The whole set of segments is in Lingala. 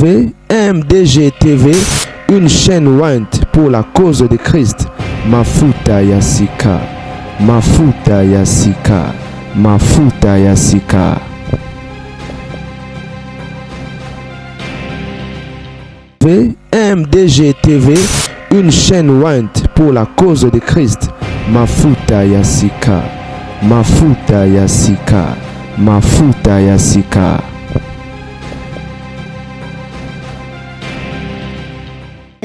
MDG TV, une chaîne Went pour la cause de Christ. Mafuta Yasika, Mafuta Yasika, Mafuta Yasika. MDG TV, une chaîne Went pour la cause de Christ. Mafuta Yasika, Mafuta Yasika, Mafuta Yasika.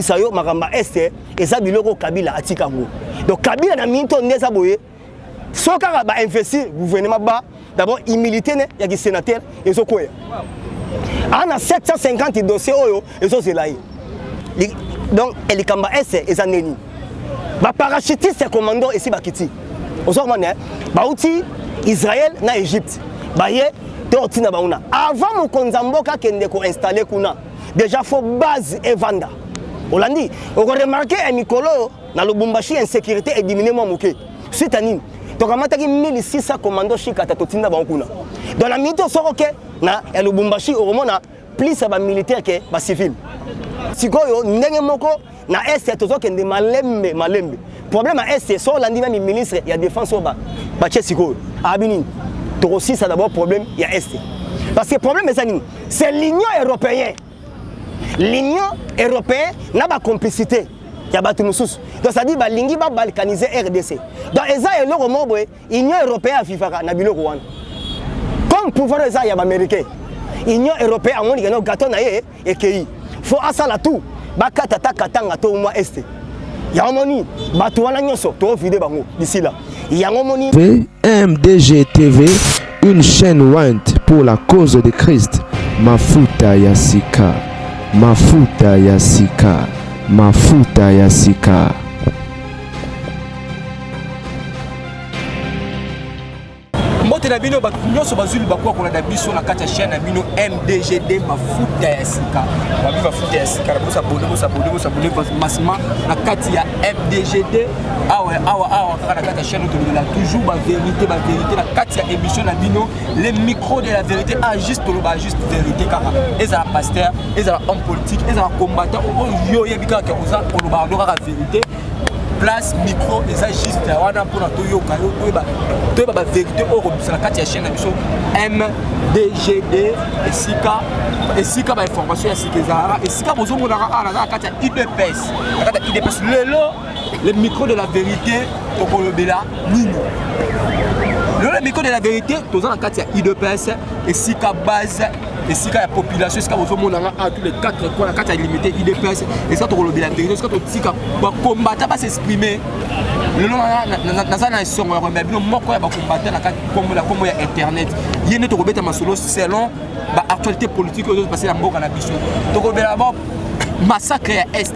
Sayo makamba este eza biloko Kabila atikango. Donc Kabila na minto ndeza boye soka ba investir gouvernement ba d'abord humilité ne ya ki sénateur ezokoya. Ana 750 dossiers oyo ezozelayi. Donc elikamba este eza neni. Ba parachutiste commando esi bakiti. Ozomane ba uti Israël na Égypte. Ba ye te na bauna. Avant mon konzamboka kende ko installer kuna. Déjà faut base et vanda. Olandi, on a remarqué un Mikolo dans le Lubumbashi insécurité et diminué mon moqué. Suite à Nîmes. Donc, on a 1600 commandos chika tatotina bankuna. Dans la minute soroke na le Lubumbashi au moment plus ça militaire que ba civil. Sikoyo ndenge moko na est tozo kende malembe. Problème à est so landi même ministre il y a défense ba che sikoyo. Abini. To aussi ça d'abord problème il y a est. Parce que problème c'est l'Union européenne. L'Union européenne n'a pas complicité. Il y a battu nous. Donc ça dit que l'Union va balkaniser RDC. Donc l'Union européenne a FIFA na bilo Rwanda. Comme pouvoir ça il y a américain. L'Union européenne a montré que gâteau na ye et que faut asala tout. Ba katata katanga to moi est. Ya omoni batu wana nyoso to vide bango d'ici là. Ya omoni MDG TV, une chaîne Went pour la cause de Christ. Mafuta Yasika, Mafuta Yasika, Mafuta Yasika. Mbote na bino nyonso bazuli bakwa kona da biso na kati ya chaîne na bino MDGD Mafuta Yasika. Ba biva Mafuta Yasika bosa bono masma na kati ya MDGD awa kaka na kati ya chaîne to la toujours ba vérité na kati ya émission na bino les micros de la vérité juste vérité kaka ezala pasteur ezala homme politique ezala combattant yo yebika ke oza oloba ndo kaka vérité place micro eza juste wana pour toyoka toyeba ba vérité au robisa na kati ya chaîne na biso MDGD esika ba information ya sikeza esika bozomona na kati ya IDPS lelo le micro de la vérité tokolobela nini le micro de la vérité toza na kati ya IDPS esika base esika ya population esika bozomona à tous les 4 coins na kati ya limité IDPS esika tokolobela vérité esika totika ba combattant ba s'exprimer lelo na na songo ya rembe bino moko ya ba combattant na kati comme ya internet yene tokobeta masolo selon ba actualité politique ozo passer na mboka na biso tokobela ba massacre ya est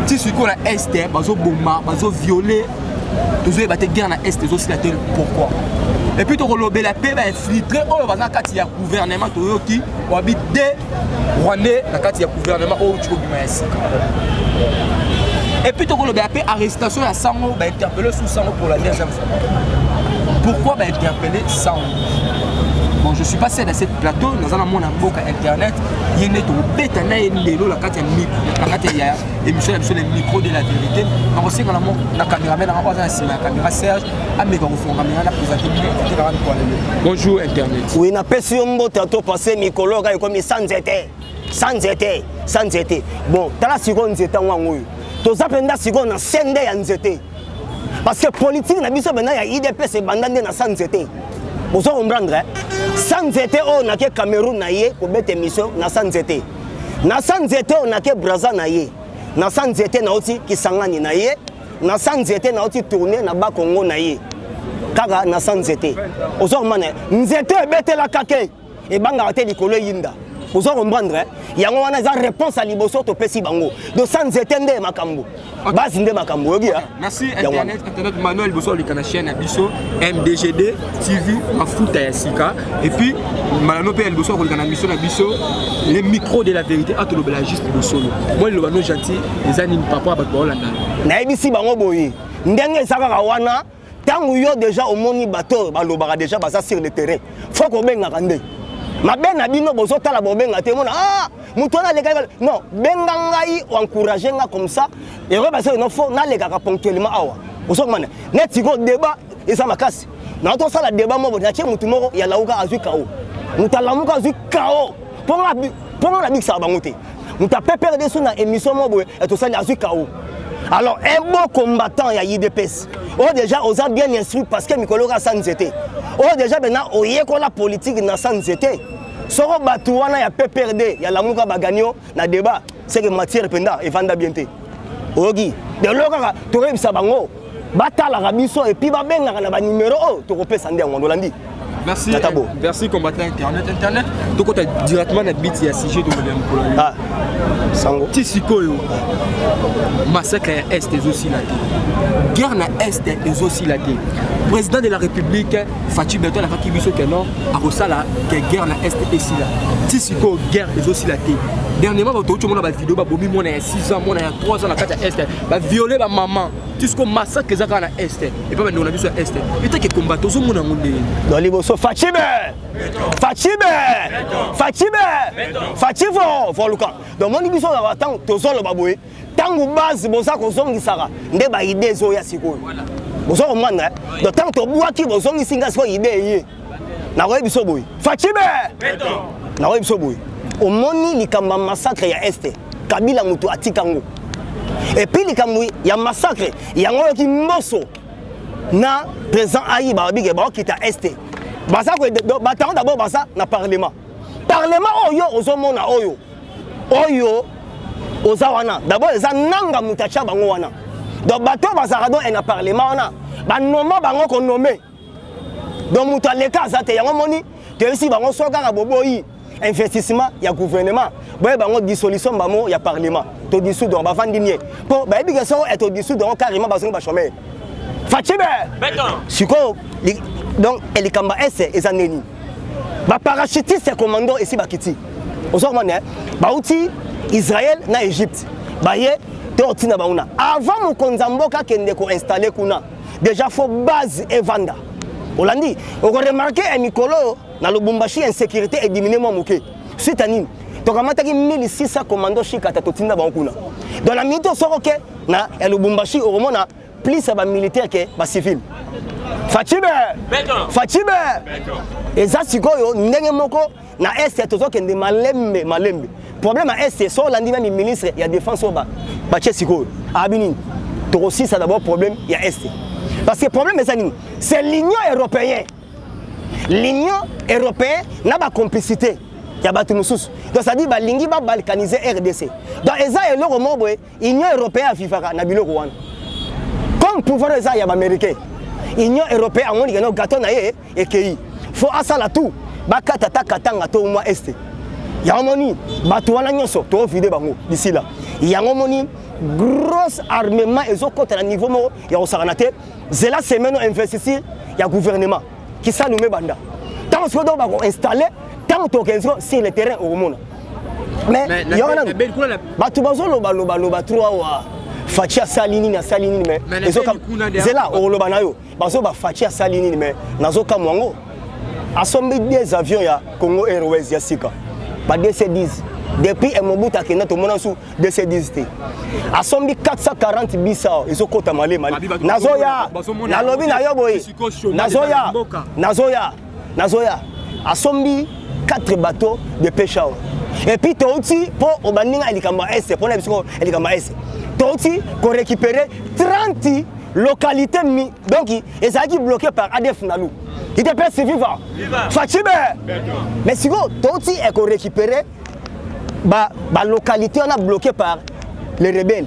ti siko la est bazo bomba bazo violer tozo ba te guerre na est zo citer pourquoi et puis tokolobela pe ba infiltrer oyo baza kati ya gouvernement toyoki wabi de rwandais na kati ya gouvernement oyo tiko bima ya sika et puis tokolobela pe arrestation ya sango ba interpeller sous sango pour la deuxième fois pourquoi ba interpeller sango. Bon, je suis passé dans cette plateau, dans un monde internet, il y a la carte émission les micros de la vérité. On sait que la caméraman la caméra Serge, bonjour internet. Oui, na personne tantôt passé Mikolo comme sans été. Bon, tu as seconde zeta wangoyo. Tu as penda seconde na sende ya nzete. Parce que politique na biso bena ya IDPS bandande na sans été. Vous comprendre sans été on a que Cameroun na ye ko bete émission na sans été. Na sans été on a que Brazza na ye. Na sans été na oti Kisangani na ye. Na sans été na oti tourner na ba Congo na ye. Kaka na sans été. Vous comprendre nzete bete la kake e banga te likolo yinda. Vous comprendre yango wana za réponse à liboso to pesi bango. De sans été nde makambo. Basi nde makambo yogi. Merci internet Manuel Bosso likana chaîne biso MDGD TV Mafuta Yasika et puis malano pe Bosso likana mission na biso les micros de la vérité atolobela juste Bosso. Moi le bano gentil les anime papa ba Holanda. Na ebisi bango boyi. Ndenge saka wana tangu yo déjà au moni bateau balobaka déjà baza sur le terrain. Faut ko benga kande. mabe na bino bozo tala bobenga te mona ah muto na lega non benga ngai encourager nga comme ça et re parce que non faut na lega ponctuellement awa bozo mana net go débat et ça makasi na to sala débat mo na tie mutu moko ya lauka azui kao muta lamuka azui kao pour la big ça bango te muta pepere de suna émission mo boye et to sala azui kao. Alors un bon combattant ya IDPS oh déjà aux a bien instruit parce que Mikolo ka sanzete oh déjà maintenant oye ko la politique na sanzete soro batuwana ya PPRD ya lamuka baganyo na débat c'est que matière penda et vanda bienté ogi de loka to rebisa bango batala rabiso et puis ba benga na ba numéro oh to kopesa ndé ngondolandi. Merci. Merci combattant internet. Donc tu as directement na bit ya sujet de Mikolo. Ah. Sango. Tisikoyo. Massacre à Est et aussi la guerre na Est et aussi la président de la République Fatou Beto la Fatou Biso Kenon a Rosala que guerre na Est et ici là. Tisiko guerre et aussi la dernièrement tout le monde a vidéo ba bomi mona 6 ans mona 3 ans na kata Est ba violer ba maman. Tisiko massacre les na Est et pas on a vu sur Est. Et tant que combattre zo mona ngonde. Dans liboso Fatibe. Fativo Luka. Donc mon biso na batang to solo baboye. Tangu base boza ko zongi saka nde ba idée zo ya sikoyo. Bozo ko manda. Donc tant to buaki bozo ngi singa so idée yi. Na ko biso boye. Fatibe. Na ko biso boye. Au moni likamba massacre ya Est. Kabila mutu atikango. Et puis likambo ya massacre yango ki mboso na président ayi ba bige ba kita Est. Basa ko batang d'abord basa na parlement. Parlement oyo ozomona oyo ozawana d'abord eza nanga mutacha bango wana donc bato bazarado en parlement wana ba noma bango ko nommer donc muta leka za te yango moni te ici bango soka ka boboyi investissement ya gouvernement boye bango dissolution bamo ya parlement to dissous donc ba vandi nie po ba biga so et to dissous donc carrément ba ba chômeur Fatibe siko donc elikamba ese ezaneni ba parachutiste commando ici bakiti ozomona ba uti Israël na Égypte baye te otina bauna avant mokonza mboka kende ko installer kuna déjà faut base et vanda olandi on remarqué un Mikolo na Lubumbashi insécurité et diminuer mo moké suite à nini to kamata ki 1600 commando shikata to tinda ba kuna dans la minute soroke na Lubumbashi au mona plus ba militaire que ba civil Fatibe et ça sikoyo ndenge moko na Est to kende malembe problème à Est c'est so landi même ministre il y a défense ba sikoyo abini to aussi ça d'abord problème il y a Est parce que problème c'est l'Union européenne n'a pas complicité il y a batu mususu donc ça dit ba lingi ba balkaniser RDC donc eza eloko mobo Union européenne afifaka na biloko wana comme pouvoir eza ya ba américain Union européenne amoni que no gâteau na ye ekei faut asala tout bakata katanga to moi Est ya moni batu wana nyoso to vide bango d'ici là ya moni grosse armement ezo contre le niveau mo ya osakanate zela semaine investir ya gouvernement qui salume banda tant que do ba ko installer tant to kenzo sur le terrain au monde mais yona batu bazo loba 3 wa Fatia salini na salini mais ezo ka zela o loba na yo bazo ba Fatia salini mais nazo ka mwango asombi des avions ya Congo Airways ya sika ba DC-10 depuis Mobutu akenda to mona su DC-10 asombi 440 bisa ezo kota male nazoya na lobi na yo boy nazoya asombi 4 bateaux de pêche et puis toti pour obaninga elikamba Est pour na biso elikamba Est toti ko récupérer 30 localités donc ezaki bloqué par ADF Nalu il était pas vivant Fatibe mais si go toti est ko récupérer ba localité on a bloqué par les rebelles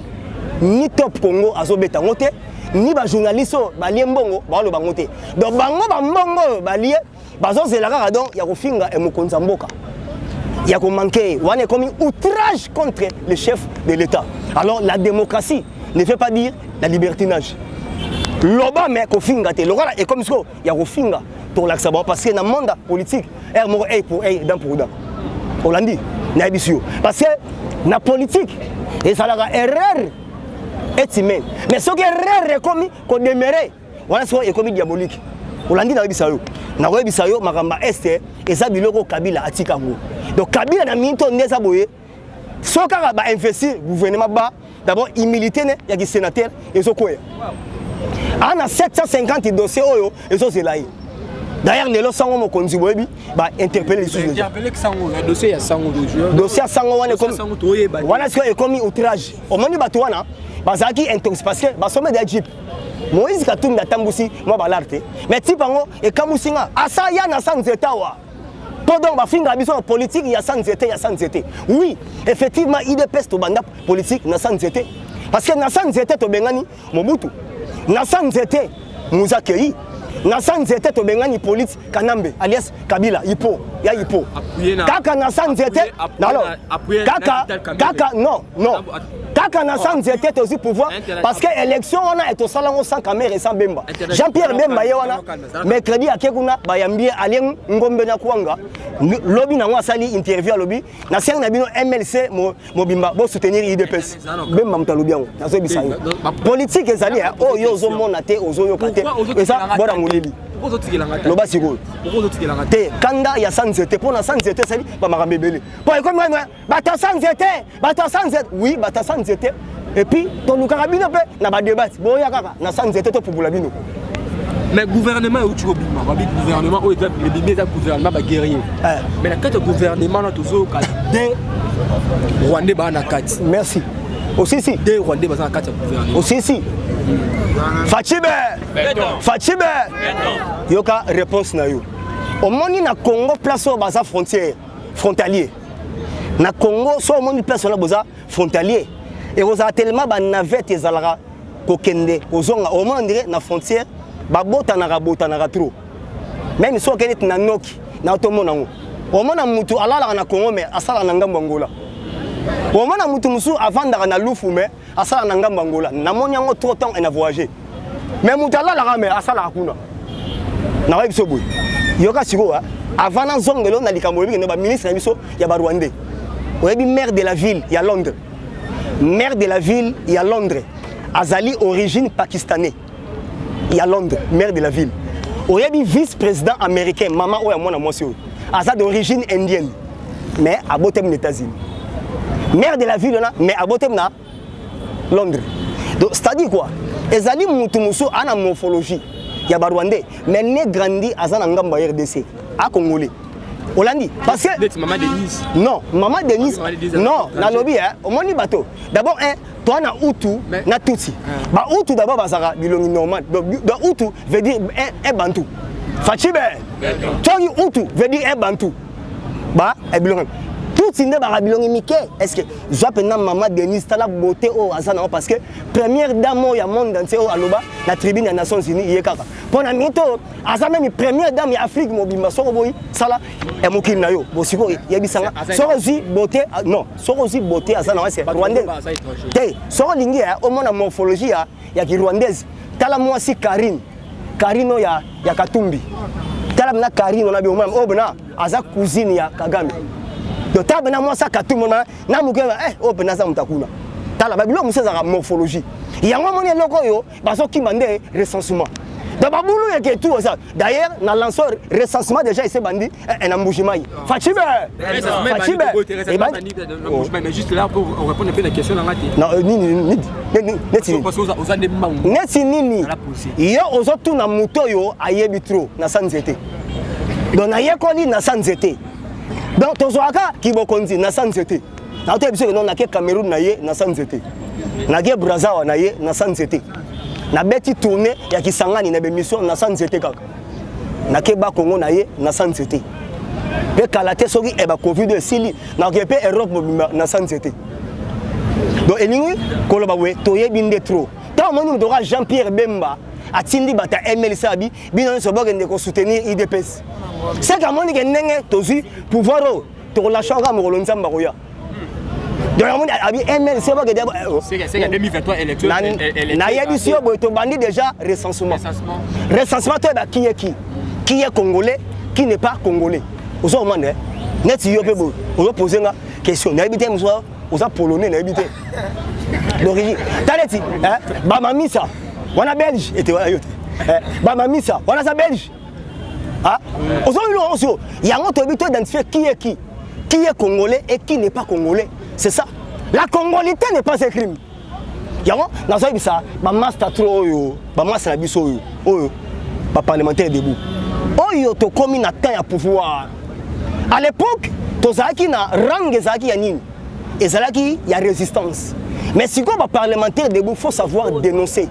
ni Top Congo azobeta ngote ni ba journaliste ba liembongo ba lo bangote donc bango ba mbongo ba lié bazo zelaka donc ya kofinga e mokonza mboka ya ko manquer wane comme outrage contre le chef de l'État. Alors la démocratie ne veut pas dire la libertinage loba mais kofinga te lokola et comme ça ya kofinga pour l'accès parce que dans le monde politique er pour dans pour dans Hollandi na bisio parce que na politique et ça la erreur est humaine mais ce que erreur est commis qu'on déméré voilà ce est commis diabolique Olandi na bisayo na ko bisayo makamba este eza biloko Kabila atikango donc Kabila na minto ndeza boye soka ba investir gouvernement ba d'abord humilité ne ya ki sénateur ezokoya ana 750 dossiers oyo ezozelayi d'ailleurs les sango mo konzi boyebi ba interpeller les sujets interpeller sango le dossier ya sango dossier sango wana comme wana ce est comme outrage au moni bato wana bazaki intox parce que ba sommet de Jeep Moïse Katumbi tambusi moi balarte mais tipango e kamusinga asa ya na sanzeta wa pendant ba finga biso politique ya sanzeta oui effectivement IDPS to banda politique na sanzeta parce que na sanzeta to bengani Mobutu na sanzeta Muzakei na sanzete to bengani police Kanambe alias Kabila Ipo ya Ipo kaka na sanzete kaka non kaka na sanzete to aussi pouvoir parce que élection on a to salango sans caméra et sans Bemba Jean-Pierre Bemba yewana mercredi akekuna bayambie alien ngombe na kuanga lobby na ngwa sali interview lobby na seng na bino MLC mobimba bo soutenir IDPS Bemba mtalobi yango na so bisayo politique ezali o yo zo mona te ozo yo kate eza bora mulili loba siko te kanda ya sanzete pona sanzete sali ba makambebele po ekomi bata sanzete oui bata sanzete et puis ton lukarabino pe na ba débat boya kaka na sanzete to popula bino mais gouvernement où tu obima ba gouvernement où les bimeza gouvernement ba guerrier mais la carte gouvernement na tozo ka de Rwanda ba na kati merci aussi si de Rwanda ba na kati gouvernement aussi si Fachibe yoka réponse na yo omoni na Congo place au baza frontalier na Congo so omoni place na baza frontalier et vous a tellement ba navette ezalaka kokende ozonga au moins dire na frontière ba bota na trop même so kenet na noki na to monango omona mutu alala na Congo mais asala na ngambo Angola omona mutu musu avanda na lufu mais asala na ngambo Angola na moni yango trop temps en a voyager mais mutala la mais asala akuna na wa biso boy yoka siko avant na zongelo na likambo bi ba ministre biso ya ba Rwandais oyebi maire de la ville ya Londres maire de la ville ya Londres azali origine pakistanais ya Londres maire de la ville oyebi vice-président américain mama oya mona mosi asa d'origine indienne mais abotem les États-Unis maire de la ville là mais abotem na Londres donc c'est-à-dire quoi ezali mutu musu ana morphologie ya Rwandais mais né grandi azana ngamba RDC a congolais Hollandi parce que maman Denise maman Denise non na lobby au moni bateau d'abord toi na Hutu na Tutsi ba Hutu d'abord bazaka bilongi normal donc Hutu veut dire un bantou Fachibe toi Hutu veut dire un bantou ba bilongi tout sinde ba bilongi mike est-ce que j'appelle maman Denise tala beauté au azana parce que première dame ya monde entier au aloba la tribune des Nations Unies yekaka pour na mito azama mi première dame ya Afrique mobimba soko boy sala e mokili na yo bosiko yebisanga soko aussi beauté non soko aussi beauté azana c'est rwandais te soko lingi au mona morphologie ya ki rwandaise tala moi si Karino ya Katumbi tala na Karino na bi omam obna aza cousine ya Kagame donc tala na moi ça Katumbi na mukela obna za mtakuna tala babilo musaza morphologie yango moni loko yo baso kimande recensement dans baboulou et que tout ça d'ailleurs na lanceur recensement déjà ici bandi un embouchement Fachibe mais juste là pour répondre un peu à la question là non nini parce que aux ande mangu neti nini yo ozotu na muto yo ayebi trop na sanzete donc na yekoli na sanzete donc tozoaka kibokonzi na sanzete na to biso non na ke Cameroun na ye na sanzete na ke Brazzaville na ye na sanzete na beti tourner ya kisangani na bemission na sanzete kaka na ke ba Congo na ye na sanzete pe kalate soki e ba Covid sili na ke pe Europe na sanzete donc elingi koloba we toyebi nde trop tant moni mo doka Jean-Pierre Bemba atindi bata MLC abi bino so bogende ko soutenir IDPS c'est que moni ke ndenge tozi pouvoir to relation ka mo kolonzamba koya donc abi MLC ba gede c'est 2023 élection na yebisi yo boy to bandi déjà recensement to ba qui est congolais qui n'est pas congolais ozo mande net yo pe bo ozo poser nga question na yebite mso oza polonais na yebite d'origine taleti ba mamisa wana belge était wala yote ba mamisa wana sa belge Ah, il y a un autre but d'identifier qui est congolais et qui n'est pas congolais. C'est ça. La congolité n'est pas un crime. Il y a un master trop, un master abisso, un parlementaire debout. Oyo to komi na temps ya pouvoir. À l'époque, tozaki na rang ezaki ya nini. Ezalaki ya résistance. Mais si quoi parlementaire debout, faut savoir dénoncer.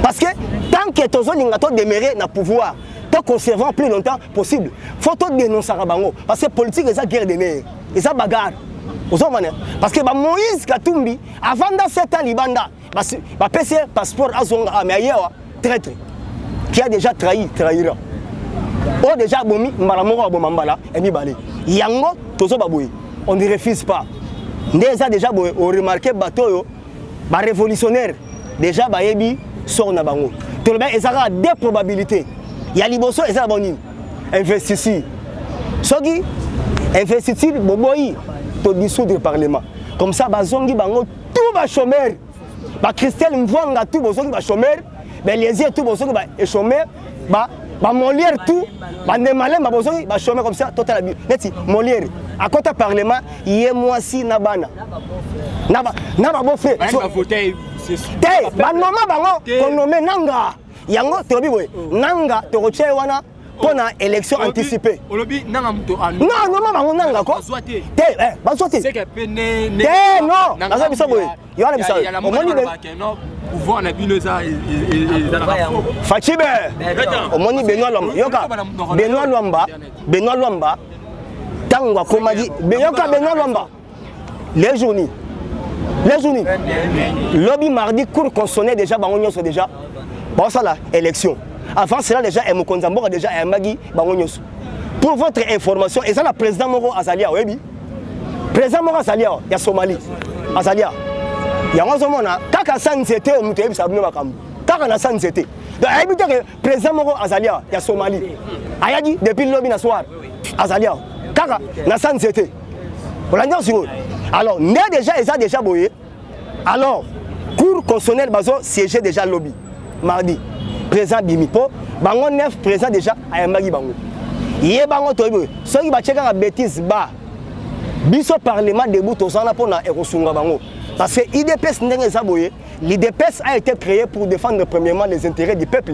Parce que tant que tozo lingato demeurer na pouvoir, tant conservant plus longtemps possible, faut tout dénoncer bango parce que politique est guerre de nerfs, et ça bagarre. Parce que Moïse Katumbi avant dans 7 ans libanda, ba PC passeport azonga ameyewa traître qui a déjà trahira. Oh déjà bomi malamoko abomambala et mi balé. Yango tozo baboui. On ne refuse pas. Déjà boy on remarqué bateau yo ba révolutionnaire déjà ba yebi sort na bango. Tout le monde ezaka deux probabilités. Il y a liboso ezaka boni. Investisseur. Soki investisseur boboyi to dissoudre le parlement. Comme ça bazongi bango tout ba chômeur. Ba Christelle Mvanga tout bozongi ba chômeur. Mais les yeux tout bozongi ba chômeur. Ba Molière tout, ba Nemalem ba bozongi ba chômeur comme ça total abi. Neti Molière à côté parlement, yé moi si nabana. Naba bo fait. Ba voter c'est sûr. Ba noma bango ko nommé nanga. Yango to bi boy. Nanga to ko wana pour na élection anticipée. Olobi nanga mto anu. Non, non bango nanga ko. Ba sote. C'est que pene. Non, naza biso boy. Yo ala biso. Pouvoir na bino za Fachibe omoni Benoît Lwamba yoka Benoît Lwamba tango akomaki yoka Benoît Lwamba les journées lobby mardi cour constitutionnelle déjà bango nyonso déjà bon ça là élection avant cela déjà et mokonzamboka déjà et magi bango nyonso pour votre information et ça la président moko azalia webi président moko azalia ya Somalie azalia yango zomona kaka sanzete omuto ebisa bino makambo kaka na sanzete donc habite que président moko azalia ya Somalie ayadi depuis lobby na soir azalia kaka na sanzete olanja siko alors né déjà eza déjà boyé alors cour constitutionnelle bazo siéger déjà lobby mardi président bimipo bango 9 président déjà ayambaki bango yé bango toyebo soki ba cheka bêtise ba biso parlement debout tozana pona ekosunga bango. Parce que l'IDPS a été créé pour défendre premièrement les intérêts du peuple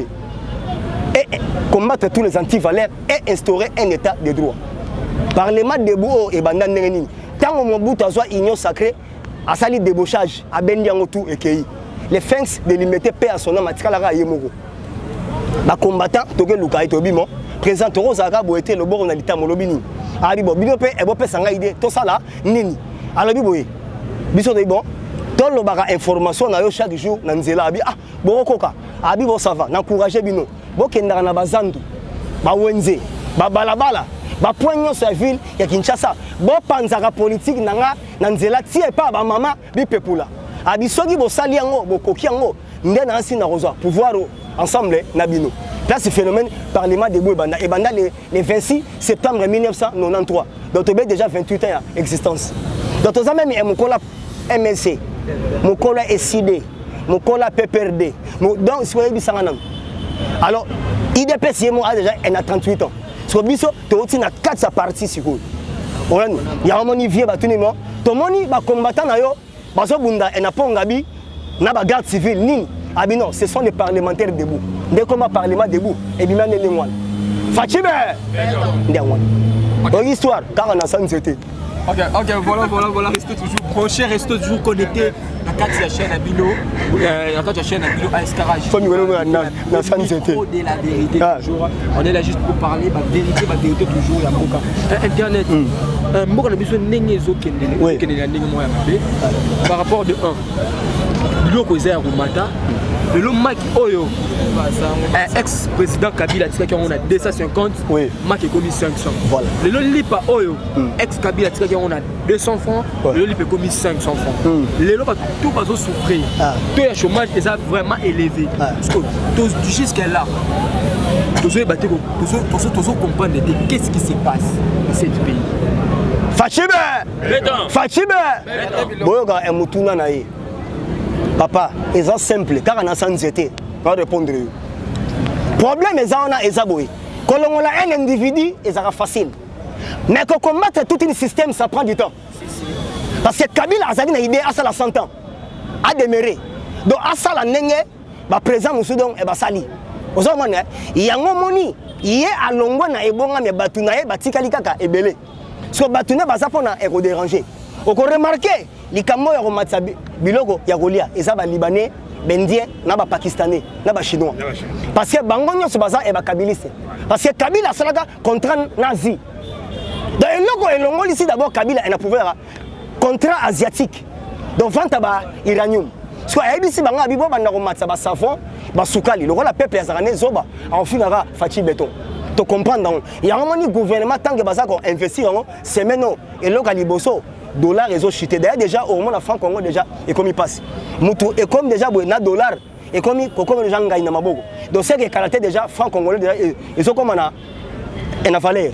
et combattre tous les antivaleurs et instaurer un état de droit. Parlement debout et bandan nengeni. Tant que Mobutu a une union sacrée, a sali débauchage, a bendiango tout et kei. Les fins de limiter paix à son nom, Matikalara Yemoko. Les combattants, Toge Lukai Tobimo, président Rosaka Boete, le bon Nalita Molobini. Aribo, Binope, et Bopé Sanga idée, tout ça là, Nini. Alors, Biboé. Biso de bon tout le baga information na yo chaque jour na nzela abi ah bokoka abi bo ça va n'encourager bino bokenda na bazandu ba wenze ba balabala ba poignon sa ville ya Kinshasa bo panzaka politique nanga na nzela tie pa ba mama bi pepula abi soki bo sali yango bokoki yango nde na nsi na roza pouvoir ensemble na bino là ce phénomène parlement de Bouébanda et banda le 26 septembre 1993 donc tu déjà 28 ans d'existence donc tu as même un MLC, mon collègue SID, mon collègue PPRD, donc c'est quoi alors, IDPS a déjà 38 ans. Parce que biso, tu as 4 parties sur vous. Il y a un moni vieux, tout le monde. Tout le monde va combattre, parce que Bunda et Napongabi, n'a pas garde civile, ni. Ah non, ce sont les parlementaires debout. Dès qu'on va parlement debout, et bien les moines. Fatime! Donc, histoire, car on a ça, c'était. Ok, voilà, restez toujours branchés, restez toujours connectés à la chaîne à Bilo, la chaîne à Bilo Escarage. De la vérité toujours. On est là juste pour parler, la vérité toujours. Internet, moi on a besoin de par rapport de 1. Bilo causé à Rumata. Le Mac Oyo, ex-président Kabila, on a 250, Mac est commis 500. Voilà. Le Lipa Oyo, ex-Kabila, on a 200 francs, le Lipa est commis 500 francs. Le Lipa, tout va souffrir. Tout le chômage est vraiment élevé. Parce que jusqu'à là, tous comprendre qu'est-ce qui se passe dans ce pays. Fatime! Boyoga est Moutouna naïe. Papa, c'est simple, car on a sans été, pas répondre. Problème est on a Ezaboui. Kolongola un individu, et ça sera facile. Mais que combattre tout un système, ça prend du temps. Parce que Kabila a une idée à ça la 100 ans. A démarré. Donc à ça la nenge, bah présent nous soudons et bah sali. Aux hommes, il y a un moni, il y a à longo na ebonga mais batunae batikali kaka ebele. So batuna bazapona et déranger. Au remarqué, les camo ya romatsa biloko ya golia, et ça ba libanais, bendien, na ba pakistanais, na ba chinois. Parce que bango nyonso baza et ba kabiliste. Parce que Kabila salaka contrat nazi. Donc le longo ici d'abord Kabila a pouvoir contrat asiatique. Donc vente ba iranium. Soit ici banga bibo banda romatsa ba savon, ba soukali. Le roi la peuple azarane zoba, en finira Fati béton. Tu comprends donc. Il y a un moment gouvernement tant que baza ko investir en semaine et le galiboso dollar et chuté déjà au moment la franc Congo déjà et comme il passe. Mutu et comme déjà na dollar et comme les gens gagnent na maboko. Donc c'est que caractère déjà franc congolais déjà ils sont comme en valeur.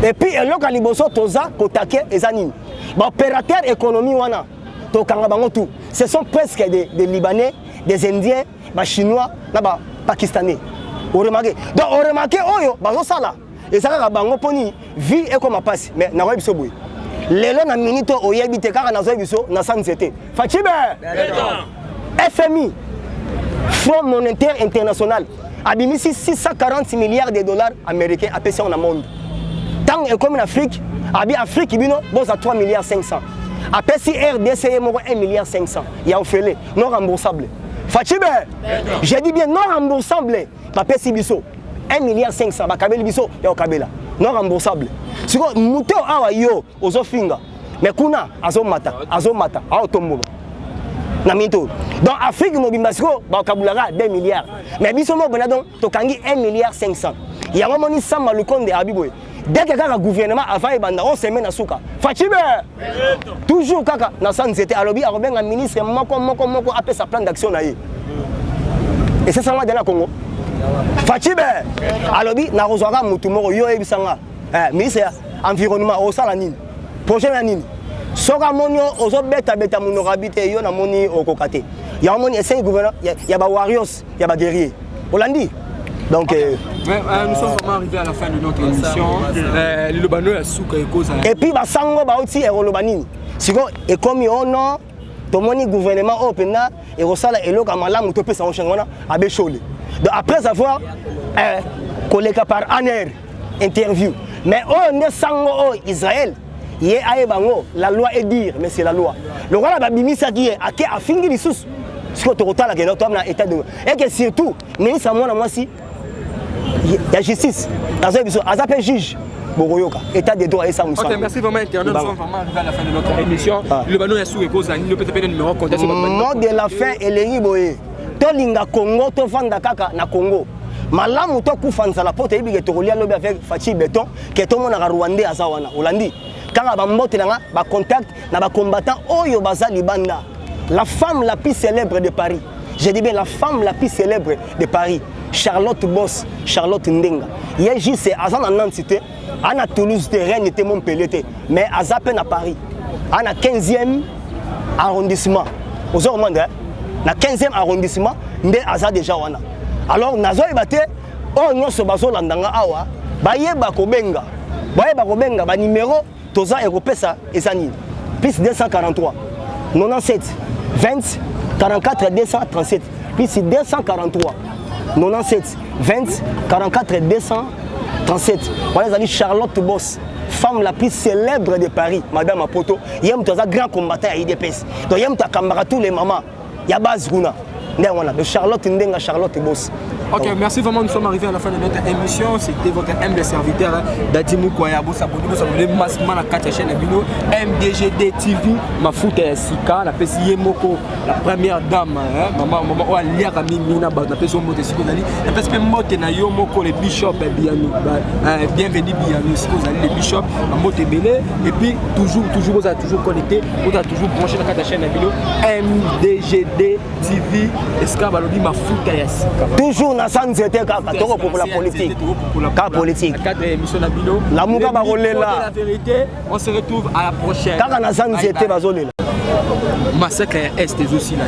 Et puis le galiboso toza kotake ezanini. Ba opérateur économie wana to kanga bango tout. Ce sont presque des Libanais, des Indiens, des Chinois, des Pakistanais. Vous remarquez? Donc, vous remarquez, oyo, bazo sala. Et ça, la bango poni, vie et comme passe. Mais, n'a pas eu les lois na minito oyebite car na zo biso na sanzete. Fatibe. FMI, Fonds monétaire international, a mis 640 milliards de dollars américains à passer en monde. Tant et comme en Afrique, a bien Afrique bino bon à 3 milliards 500. A passer RDC 1 milliard 500. Il y a offert non remboursable. Fatibe. J'ai dit bien non remboursable. Ba pesi biso 1 milliard 500 ba kabeli biso ya okabela non remboursable siko muto awa yo ozofinga mais kuna azomata a otombo na minto donc Afrique mobimba siko ba kabulaka 2 milliards mais biso mo bona donc tokangi 1 milliard 500 ya moni Samba Lukonde abiboy dès que le gouvernement avant ebanda on semaine na suka Fatibe toujours kaka na sanzete alobi arobenga ministre moko apesa plan d'action na ye et c'est ça moi dans la Congo Fatibe alobi na rozwaka mutu moko yo ebisanga ministre environnement au sala nini projet na nini soka monio ozo beta muno rabite yo na moni okokate ya moni essaye gouvernement ya ba warriors ya ba guerrier Hollandi donc nous sommes vraiment arrivés à la fin de notre émission le Lobano ya suka ekoza et puis ba sango ba outi e lobanini siko e comme ono to moni gouvernement opena e rosala eloka malamu to pesa onchangona abe chole. Donc après avoir collé par Aner interview, mais on est sans Israël, la loi est dire, mais c'est la loi. Le roi a mis ça qui est à finir les sous, ce que tu as là, que état de et que surtout, ministre à moi si, la justice, dans un juge. Boroyoka, état de droit et ça. Ok, merci vraiment Internet. Nous sommes vraiment arrivés à la fin de notre émission. Le Bano est sous écho, nous peut-être le numéro contact sur notre mot de la fin et les riboye. Tolinga Congo, to vanda kaka na Congo. Malamu to kufanza la porte ibi to rolia lobi avec Fati Béton, que to mona Rwandais azawana. Holandi. Quand ba mbote na ba contact na ba combattant oyo baza libanda. La femme la plus célèbre de Paris. Je dis bien la femme la plus célèbre de Paris. Charlotte Boss, Charlotte Ndenga. Hier c'est azan en Nantes, à Toulouse de Rennes était Montpellier, mais à Zappen à Paris. À 15e arrondissement. Aux hommes na 15e arrondissement ndé aza déjà wana alors nazo ebate o nyonso bazo landanga awa bayeba kobenga ba numéro toza ekopesa ezani plus 243 97 20 44 237 plus 243 97 20 44 237 voilà ezali Charlotte Boss, femme la plus célèbre de Paris, Madame Apoto. Yem toza grand combattant à IDPS. Donc yem ta camarade tous les mamans. Ya base guna. De Charlotte Ndenga, Charlotte Boss. Ok, merci vraiment, nous sommes arrivés à la fin de notre émission. C'était votre humble serviteur Dadimou Kwayabo, s'abonner massivement à la 4 chaîne MDGD TV, Mafuta Sika, la PCI Moko, la première dame, maman Oalia Rami Mina, la PCI Moko Sikozali, la PCI Mote Nayo Moko, les bishops, bienvenue Biano, Sikozali, les bishops, la Mote Belé, et puis toujours, vous êtes toujours connecté, vous êtes toujours branché dans la 4 chaîne MDGD TV, Escabalobi Mafuta Sika. Toujours na sanzete kaka toko pour la politique. Ka politique. La muka barolela. La vérité, on se retrouve à la prochaine. Kaka na sanzete bazolela. massacre à Est et aussi la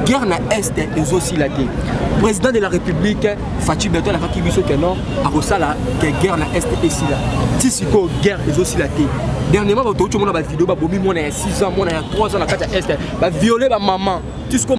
guerre na Est et aussi la président de la République Fatou Beton a fait que non à Rosala que guerre na Est et ici là si c'est quoi guerre et aussi la dernièrement tout le monde a vidéo ba bomi mon 6 ans mon 3 ans la carte Est ba violer ba maman